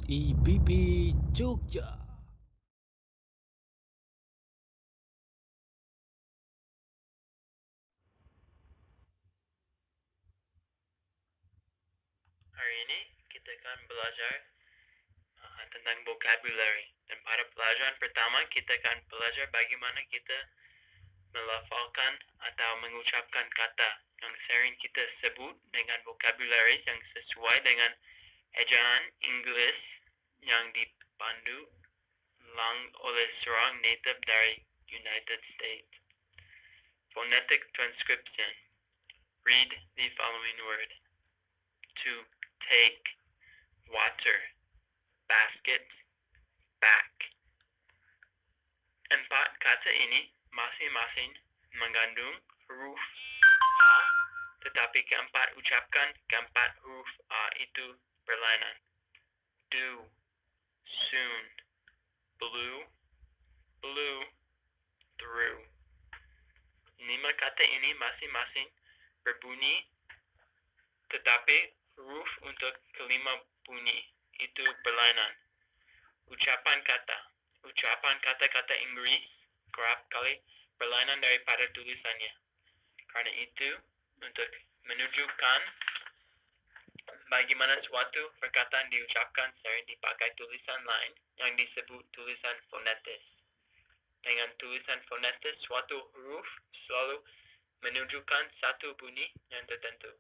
EBPJogja. Hari ini kita akan belajar tentang vocabulary. Dan pada pelajaran pertama kita akan belajar bagaimana kita melafalkan atau mengucapkan kata yang sering kita sebut dengan vocabulary yang sesuai dengan ejaan Inggris yang dipandu oleh seorang native dari United States. Phonetic transcription. Read the following word. To take, water, basket, back. Empat kata ini masing-masing mengandung huruf A, tetapi keempat ucapkan keempat huruf A itu berlainan. Do, soon, blue, blue, through. 5 kata ini masing-masing berbunyi, tetapi huruf untuk kelima bunyi itu berlainan. Ucapan kata-kata Inggris kerap kali berlainan daripada tulisannya. Karena itu, untuk menunjukkan bagaimana suatu perkataan diucapkan sering dipakai tulisan lain yang disebut tulisan fonetis. Dengan tulisan fonetis, suatu huruf selalu menunjukkan satu bunyi yang tertentu.